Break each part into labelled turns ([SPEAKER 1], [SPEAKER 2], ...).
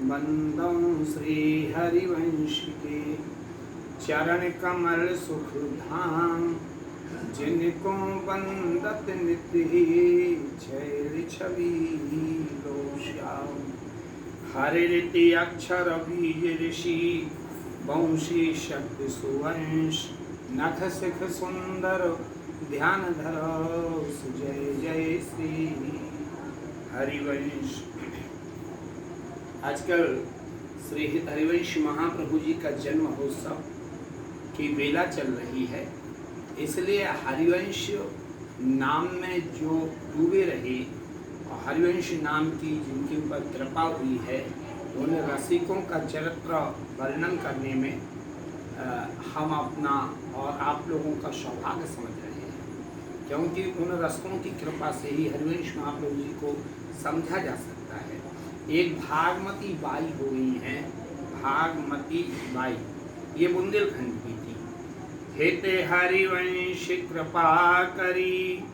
[SPEAKER 1] बंदों श्री हरिवंश के चरण कमल सुख धाम, जिनको बंदत नित्य छैल छवि लो श्याम। हरि रीति अक्षर बीज ऋषि, वंशी शक्ति सुवंश, नख सिख सुंदर ध्यान धरो, जय जय श्री हरिवंश। आजकल श्री हरिवंश महाप्रभु जी का जन्म महोत्सव की बेला चल रही है, इसलिए हरिवंश नाम में जो डूबे रहे और हरिवंश नाम की जिनके ऊपर कृपा हुई है, उन रसिकों का चरित्र वर्णन करने में हम अपना और आप लोगों का सौभाग्य समझ रहे हैं, क्योंकि उन रसिकों की कृपा से ही हरिवंश महाप्रभु जी को समझा जा सकता है। एक भागमती बाई हो गई हैं, भागमती बाई, ये बुंदेलखंड की थी। हेते हरिवंश कृपा करी,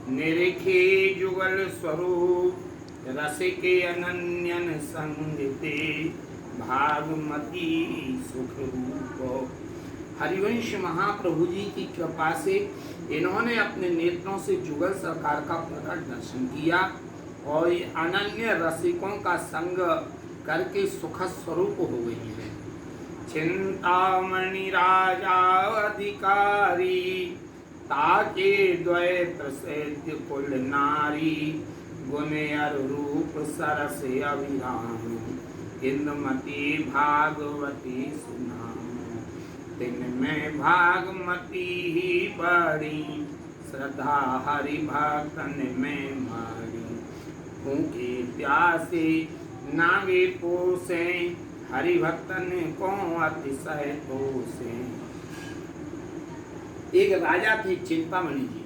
[SPEAKER 1] निरखे जुगल स्वरूप, रसिके अनन्यन संगते, भागमती सुख रूप। हरिवंश महाप्रभु जी की कृपा से इन्होंने अपने नेत्रों से जुगल सरकार का प्रकट दर्शन किया और ये अनन्य रसिकों का संग करके सुख स्वरूप हो गई है। चिंतामणि राजा अधिकारी, ताके द्वय प्रसिद्ध कुल नारी, गुणेयर रूप सरस अभिराम, इंदुमती भागवती सुनाम। तिनमें भागमती ही बड़ी, श्रद्धा हरि भक्तन में मारी, भूखे प्यासे नागे पोसे, हरि भक्तन को अतिशय पोसे। एक राजा थे चिंतामणि जी,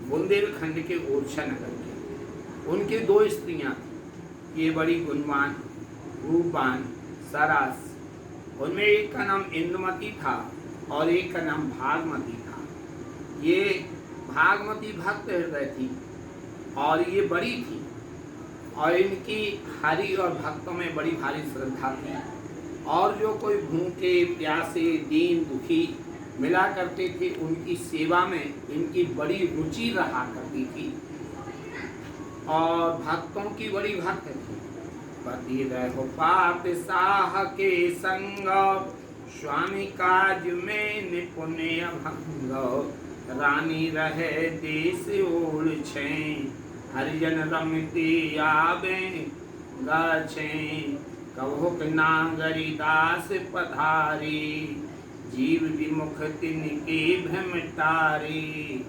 [SPEAKER 1] बुंदेलखंड के ओरछा नगर के। उनके दो स्त्रियां थी, ये बड़ी गुणवान, रूपवान, सरस। उनमें एक का नाम इंदुमती था और एक का नाम भागमती था। ये भागमती भक्त हृदय थी और ये बड़ी थी और इनकी हरि और भक्तों में बड़ी भारी श्रद्धा थी। और जो कोई भूखे प्यासे दीन दुखी मिला करते थे, उनकी सेवा में इनकी बड़ी रुचि रहा करती थी और भक्तों की बड़ी भक्त थी। पति रहो पाप साह के संग, स्वामी काज में निपुण भंग, रानी रहे देश ओढ़ छे, हरिजन रमती आवे गाछे, कहुक नागरी दास पधारी, जीव विमुख तिनके भ्रमटारी।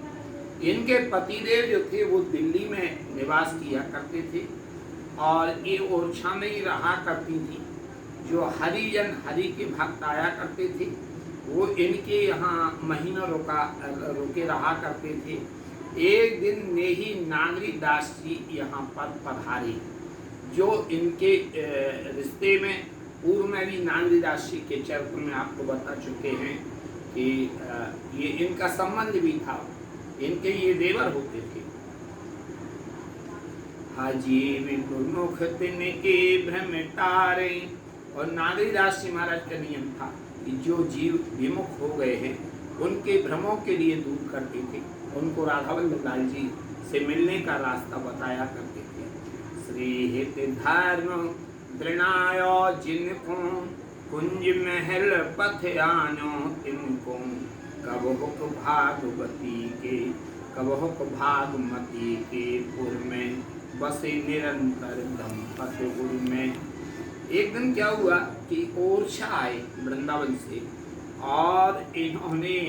[SPEAKER 1] इनके पतिदेव जो थे वो दिल्ली में निवास किया करते थे और ये ओरछा में ही रहा करती थी। जो हरिजन हरि के भक्त आया करते थे वो इनके यहाँ महीनों रुके रहा करते थे। एक दिन नेही नागरी दास जी यहाँ पर पधारे, जो इनके रिश्ते में पूर्व में भी नागरी दास जी के चरित्र में आपको बता चुके हैं कि ये इनका संबंध भी था, इनके ये देवर होते थे। हाजी विमुख तिनके भ्रमटारे। और नागरीदास जी महाराज का नियम था कि जो जीव विमुख हो गए हैं उनके भ्रमों के लिए दूर करते थे, उनको राधा वल्लभ लाल जी से मिलने का रास्ता बताया करते थे। श्री हित धर्म दृणाय जिनको, कुंज महल पथ आनो तिनको, कबहुक भागवती के कबहुक भागमती के पुर में, बसे निरंतर दंपति गुरु में। एक दिन क्या हुआ कि ओरछा आए वृंदावन से और इन्होंने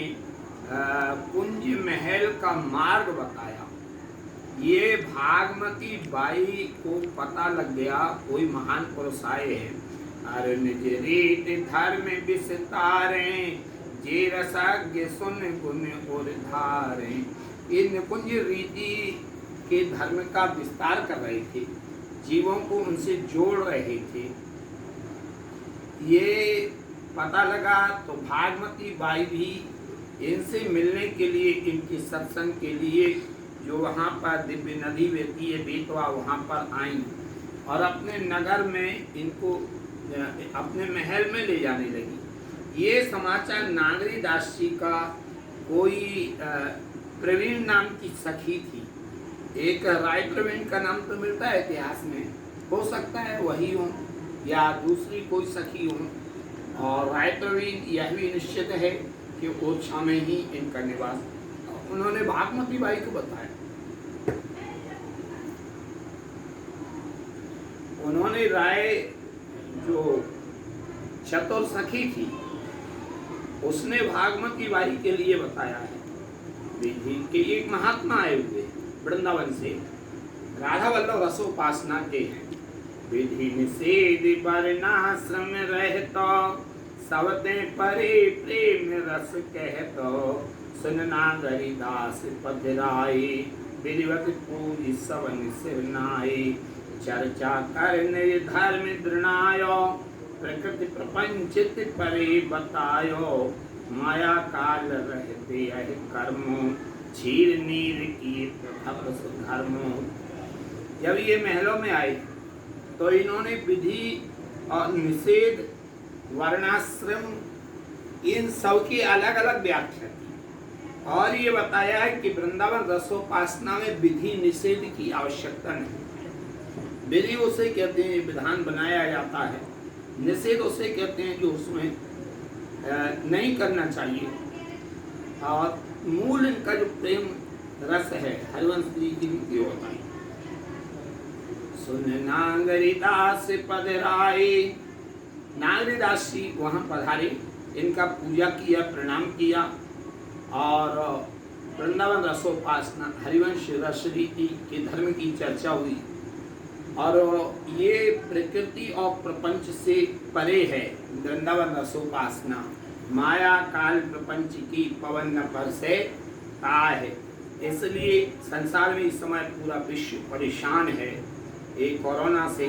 [SPEAKER 1] कुंज महल का मार्ग बताया। ये भागमती बाई को पता लग गया कोई महान पुरुष आए हैं। अरे निज रीत धर्म विस्तारे, जे रसज्ञ सुन गुण और धारे। ये निकुंज रीति के धर्म का विस्तार कर रहे थे, जीवों को उनसे जोड़ रहे थे। ये पता लगा तो भागमती बाई भी इनसे मिलने के लिए, इनके सत्संग के लिए जो वहाँ पर दिव्य नदी बहती है बेतवा, वहाँ पर आई और अपने नगर में इनको अपने महल में ले जाने लगी। ये समाचार नागरी दास जी का कोई प्रवीण नाम की सखी थी। एक राय प्रवीण का नाम तो मिलता है इतिहास में, हो सकता है वही हो या दूसरी कोई सखी हो। और राय प्रवीण यह भी निश्चित है कि ओरछा में ही इनका निवास। उन्होंने भागमती बाई को बताया। उन्होंने राय जो चतुर सखी थी उसने भागमती बाई के लिए बताया है विधि के एक महात्मा आए हुए वृंदावन से, राधा वल्लभ रसोपासना के हैं। विधि निषेध वर्णाश्रम रहतो, सवते परे प्रेम रस कहतो, सुन नागरी दास पधराए, विधिवत पूज सवन सिरनाए, चर्चा करने धर्म दृणायो, प्रकृति प्रपंचित परे बतायो, माया काल रहते यह कर्म, क्षीर नीर की प्रथम सुधर्म। जब ये महलों में आए तो इन्होंने विधि और निषेध वर्णाश्रम इन सब की अलग अलग व्याख्या की और ये बताया है कि वृंदावन रसोपासना में विधि निषेध की आवश्यकता नहीं। विधि उसे कहते हैं विधान बनाया जाता है, निषेध उसे कहते हैं जो उसमें नहीं करना चाहिए। और मूल इनका जो प्रेम रस है हरिवंश जी की नीति होता है। सुन नागरी दास पधराए, नागरी दास जी वहाँ पधारे, इनका पूजा किया, प्रणाम किया और वृंदावन रसोपासना हरिवंश रस रीति के धर्म की चर्चा हुई। और ये प्रकृति और प्रपंच से परे है वृंदावन रसोपासना। माया काल प्रपंच की पवन न पर से ता है, इसलिए संसार में इस समय पूरा विश्व परेशान है एक कोरोना से,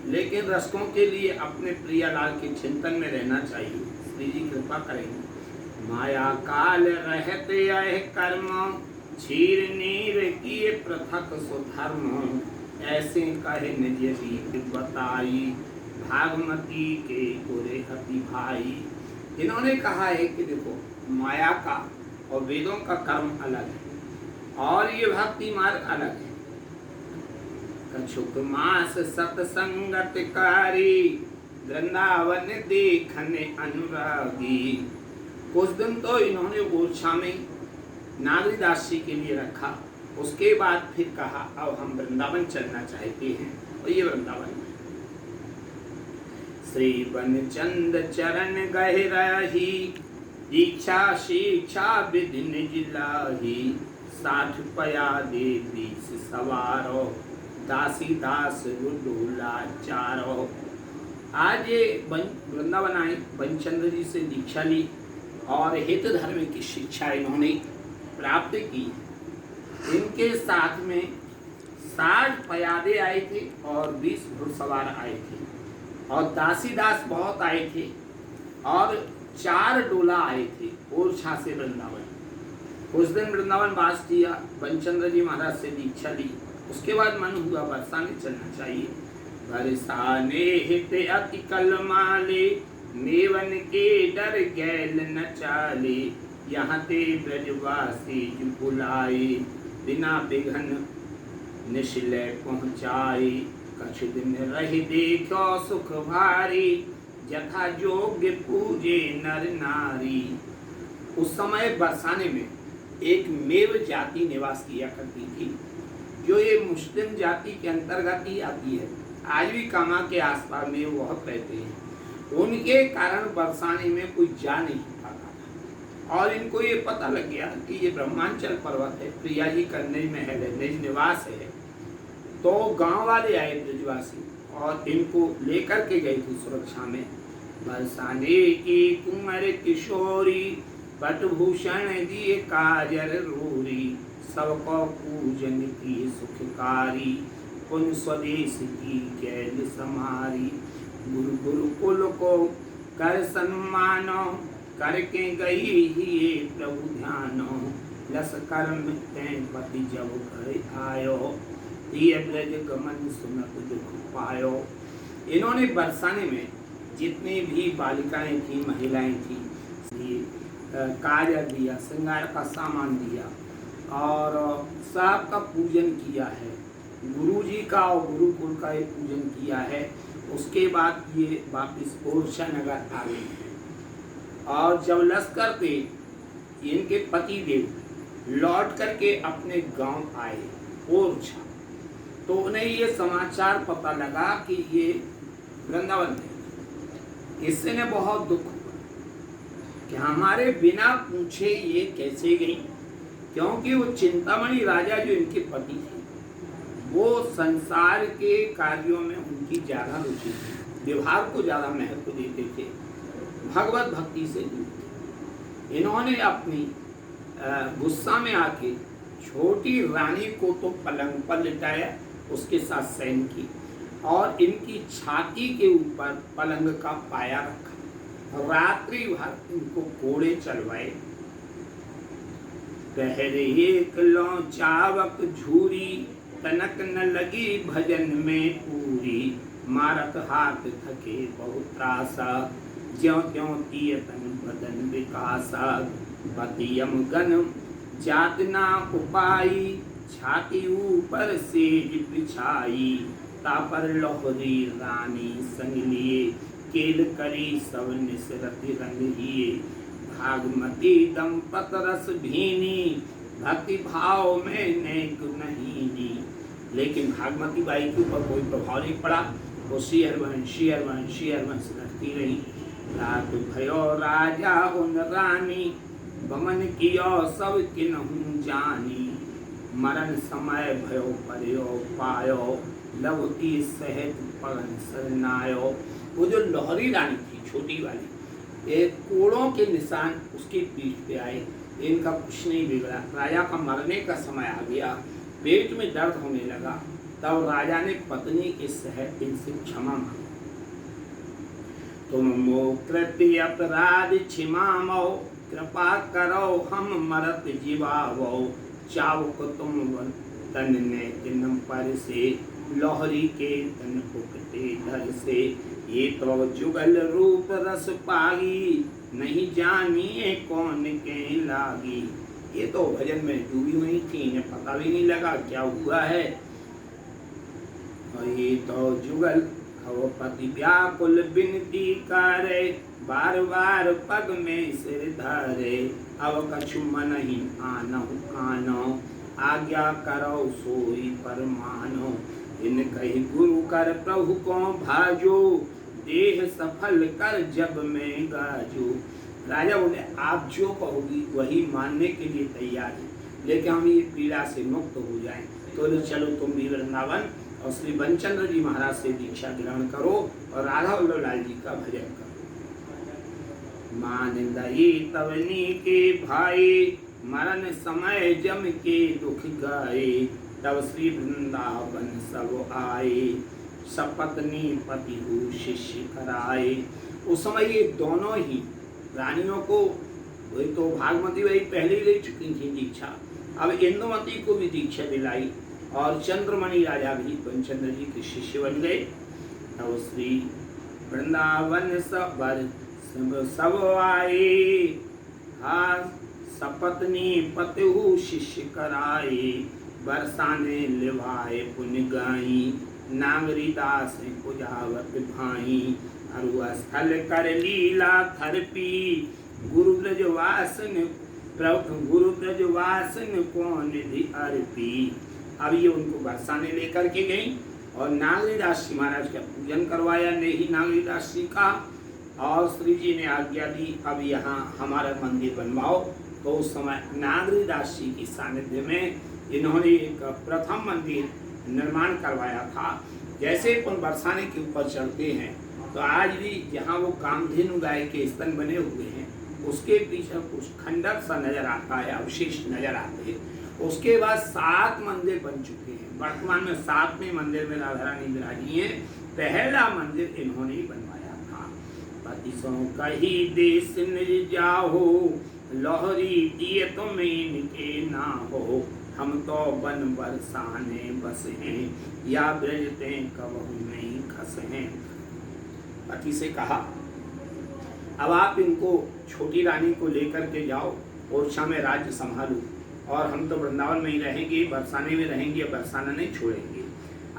[SPEAKER 1] लेकिन रसकों के लिए अपने प्रियलाल के चिंतन में रहना चाहिए। श्री जी कृपा करेंगे। माया काल रहते यह कर्म, क्षीर नीर किए पृथक सुधर्म, ऐसे कहे निज रीति बताई, भागमती के गोरे हति भाई। इन्होंने कहा है कि देखो माया का और वेदों का कर्म अलग है और ये भक्ति मार्ग अलग है। कछुक मास सत्संगतकारी, वृंदावन देखने अनुरागी। कुछ दिन तो इन्होंने ओरछा में नागरी दास जी के लिए रखा, उसके बाद फिर कहा अब हम वृंदावन चलना चाहते हैं। और ये वृंदावन है। श्री बनचंद चरण गहे रही, दीक्षा शिक्षा विधि निज लाही, 60 पया दे 20 सवारो, दासी दास रुडोला चारो। आज ये वृंदावन आए, बनचंद्र जी से दीक्षा ली और हित धर्म की शिक्षा इन्होंने प्राप्त की। इनके साथ में 60 पयादे आए थे और 20 घुड़सवार आए थे और दासी दास बहुत आए थे और 4 डोला आए थे ओरछा से वृंदावन। उस दिन वृंदावन वास किया, बनचंद्र जी महाराज से दीक्षा ली। उसके बाद मन हुआ बरसाने चलना चाहिए। बरसाने हित अति कलमाले, मेवन के डर गैल न चाले, यहाँ ते ब्रजवासी बुलाए, बिना बिघन निश्चय पहुँचाए, कछ दिन रही देखो सुख भारी, यथा योग्य पूजे नर नारी। उस समय बरसाने में एक मेव जाति निवास किया करती थी, जो ये मुस्लिम जाति के अंतर्गत ही आती है। आज भी कामा के आसपास में बहुत रहते हैं। उनके कारण बरसाने में कोई जा नहीं पाता था और इनको ये पता लग गया कि ये ब्रह्मांचल पर्वत है, प्रिया जी का निज महल है, निज निवास है। तो गांव वाले आए ब्रजवासी और इनको लेकर के गए थे सुरक्षा में। बरसाने की कुंवर किशोरी, पटभूषण दिए काजर रोरी, सबको पूजन की सुखकारी, पुन स्वदेश की कैल समारी। गुरु गुरुकुल को कर सम्मानो, करके गई ही प्रभु ध्यानो, लस कर्म पति जब घर आयो, ब्रज गमन सुनत दुख पायो। इन्होंने बरसाने में जितनी भी बालिकाएं थी, महिलाएं थी, काजल दिया, श्रृंगार का सामान दिया और सबका पूजन किया है। गुरु जी का और गुरुकुल का ये पूजन किया है। उसके बाद ये वापिस ओरछा नगर आ गए हैं। और जब लश्कर पे इनके पति देव लौट करके अपने गांव आए ओरछा, तो उन्हें ये समाचार पता लगा कि ये वृंदावन में, इससे ने बहुत दुख हुआ कि हमारे बिना पूछे ये कैसे गई, क्योंकि वो चिंतामणि राजा जो इनके पति थे वो संसार के कार्यों में उनकी ज्यादा रुचि थी, व्यवहार को ज्यादा महत्व देते थे, भगवत भक्ति से दूर थे। इन्होंने अपनी गुस्सा में आके छोटी रानी को तो पलंग पर लिटाया, उसके साथ शयन की और इनकी छाती के ऊपर पलंग का पाया रखा, रात्रि भर इनको कोड़े चलवाए। पहरे एक लौ चावक झूरी, तनक न लगी भजन में पूरी, मारत हाथ थके बहुत त्रासा, ज्यों त्यों तिय तन बदन विकासा, पतियम गन जात ना उपाई, छाती ऊपर सेज बिछाई, तापर लोहरी रानी संग लिए, केल करी सब निसरति रंग हिए, भागमती दंपत रस भीनी, भक्ति भाव में नेक नहीनी। लेकिन भागमती बाई के ऊपर कोई प्रभाव नहीं पड़ा, वो शेरवंश करती रही। रात भयो राजा उन रानी, बमन कियो सब किन्हु जानी, मरण समय भयो पर्यो पायो, लवती सहज पवन सरनायो। वो जो लोहरी रानी थी छोटी वाली, एक कोड़ों के निशान उसकी पीठ पे आए, इनका कुछ नहीं बिगड़ा। राजा का मरने का समय आ गया, पेट में दर्द होने लगा, तब राजा ने पत्नी के सहज इनसे क्षमा मांगी। तुम मोह कृत्य अपराध क्षिमामो, कृपा करो हम मरत जीवावो, चावक तुम तन ने जन्म पर से, लोहरी के तन फुकते धर से, ये तो जुगल रूप रस पागी, नहीं जानिए कौन के लागी। ये तो भजन में डूबी हुई थी, इन्हें पता भी नहीं लगा क्या हुआ है। और ये तो जुगल पति व्याकुल बिनती करे, बार बार पग में सिर धरे, अब कछु मन ही आनो, आज्ञा करो सोई परमानो, इन कही गुरु कर प्रभु को भाजो, देह सफल कर जब में गाजो। राजा बोले आप जो कहोगी वही मानने के लिए तैयार है, लेकिन हम ये पीड़ा से मुक्त हो जाएं। तो चलो तुम भी वृंदावन और श्री बंचंद्र जी महाराज से दीक्षा ग्रहण करो और राधा वल्लभ लाल जी का भजन करो। मान दई तवनी के भाई, मरण समय जम के दुख गाए, तब श्री वृंदावन सब आए, सपत्नी पति हो शिष्य कराए। उस समय ये दोनों ही रानियों को, वही तो भागमती वही पहले ही ले चुकी थी दीक्षा, अब इंदुमती को भी दीक्षा दिलाई और चंद्रमणि राजा भी पंचंद्र जी के शिष्य बन गए। तब श्री वृंदावन सब आए, हाँ सपत्नी पति हो शिष्य कराए, बरसाने लिवाए पुण्य गाई, नागरी दास पुजावत भाई, अरुआ स्थल कर लीला थरपी, गुरु ब्रजवासन को निधि अर्पी। अब ये उनको बरसाने लेकर के गई और नागरी दास जी महाराज का पूजन करवाया, नेही नागरी दास जी का, और श्री जी ने आज्ञा दी अब यहाँ हमारा मंदिर बनवाओ। तो उस समय नागरी दास जी की सानिध्य में इन्होंने एक प्रथम मंदिर निर्माण करवाया था। जैसे अपन बरसाने के ऊपर चलते हैं तो आज भी जहाँ वो कामधेनु गाय के स्तन बने हुए हैं उसके पीछे कुछ खंडक सा नजर आता है, अवशेष नजर आते हैं। उसके बाद 7 मंदिर बन चुके हैं। वर्तमान में 7वें मंदिर में राधा रानी विराजी है। पहला मंदिर इन्होंने ही बनवाया था। पतिसों कही देश निज जाहो, लोहरी दिए तुम इनके ना हो, हम तो बन बरसाने बस हैं, या ब्रजते कबहू नहीं खस हैं। पति से कहा, अब आप इनको छोटी रानी को लेकर के जाओ, ओरछा में राज्य संभालो, और हम तो वृंदावन में ही रहेंगे, बरसाने में रहेंगे, बरसाना नहीं छोड़ेंगे।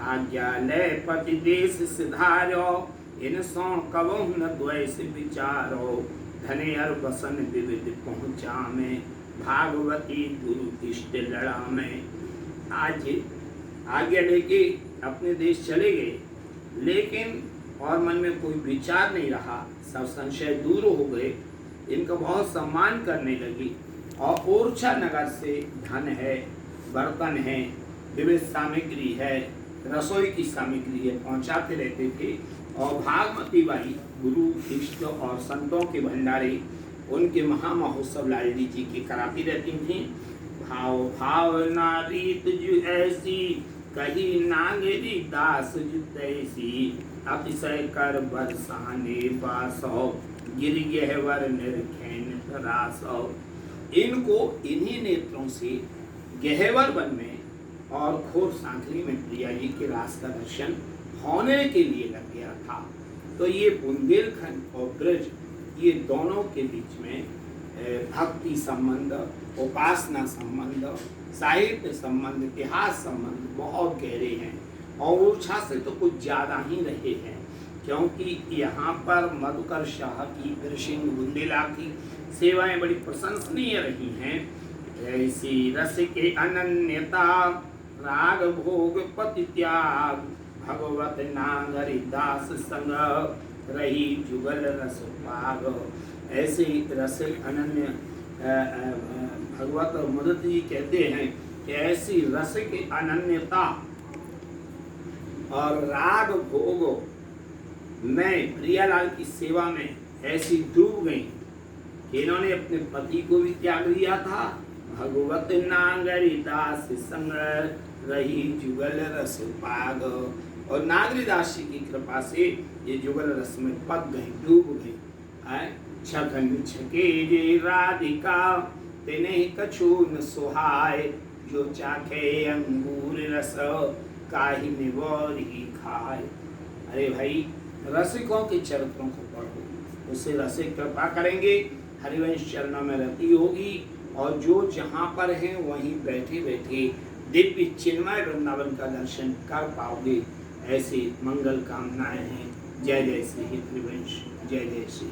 [SPEAKER 1] आज्ञा ले पति देश सिधारो, इन सो कबहु न द्वैस विचारो, धने अर बसन विविध पहुँचा में, भागवती गुरु इष्ट लड़ा में। आज आज्ञा लेके अपने देश चले गए, लेकिन और मन में कोई विचार नहीं रहा, सब संशय दूर हो गए, इनका बहुत सम्मान करने लगी। और ओरछा नगर से धन है, बर्तन है, विविध सामग्री है, रसोई की सामग्री है, पहुंचाते रहते थे। और भागवती बाई गुरु इष्ट और संतों के भंडारे उनके महामहोत्सव लाडली जी की कराती रहती थी। भाव भाव नारी तुझ ऐसी, कही नागरी दास जुतैसी, अतिशय कर बरसाने बासो, गिर गहवर निर्खैन तरासो। इनको इन्हीं नेत्रों से गहवर वन में और घोर सांकली में प्रिया जी के रास का दर्शन होने के लिए लग गया था। तो ये बुंदेलखंड और ब्रज, ये दोनों के बीच में भक्ति संबंध, उपासना संबंध, साहित्य संबंध, इतिहास संबंध बहुत गहरे हैं। और ओरछा से तो कुछ ज़्यादा ही रहे हैं, क्योंकि यहाँ पर मधुकर शाह की, कृष्ण बुंदेला की सेवाएं बड़ी प्रशंसनीय रही हैं। ऐसी रस के अनन्यता, राग भोग पति त्याग, भगवत नागरी दास संग, रही जुगल रस पाग। ऐसे रस अनन्य भगवत मदद जी कहते हैं कि ऐसी रस की अनन्यता और राग भोग में प्रियालाल की सेवा में ऐसी डूब गई कि इन्होंने अपने पति को भी त्याग दिया था। भगवत नागरी दास संग, रही जुगल रस पाग। और नागरी दास जी की कृपा से ये जुगल रस में पक गए, डूब गए। छगन छके जे राधिका, तेने कछु न सुहाय, जो चाखे अंगूर रस, काहि निवोर ही खाए। अरे भाई, रसिकों के चरित्रों को पढ़ो, उससे रसिक कृपा करेंगे, हरिवंश चरणों में रति होगी, और जो जहाँ पर हैं वहीं बैठे बैठे दिव्य चिन्मय वृंदावन का दर्शन कर पाओगे। ऐसी मंगल कामनाएं हैं। जय जय श्री हरिवंश, जय जय श्री।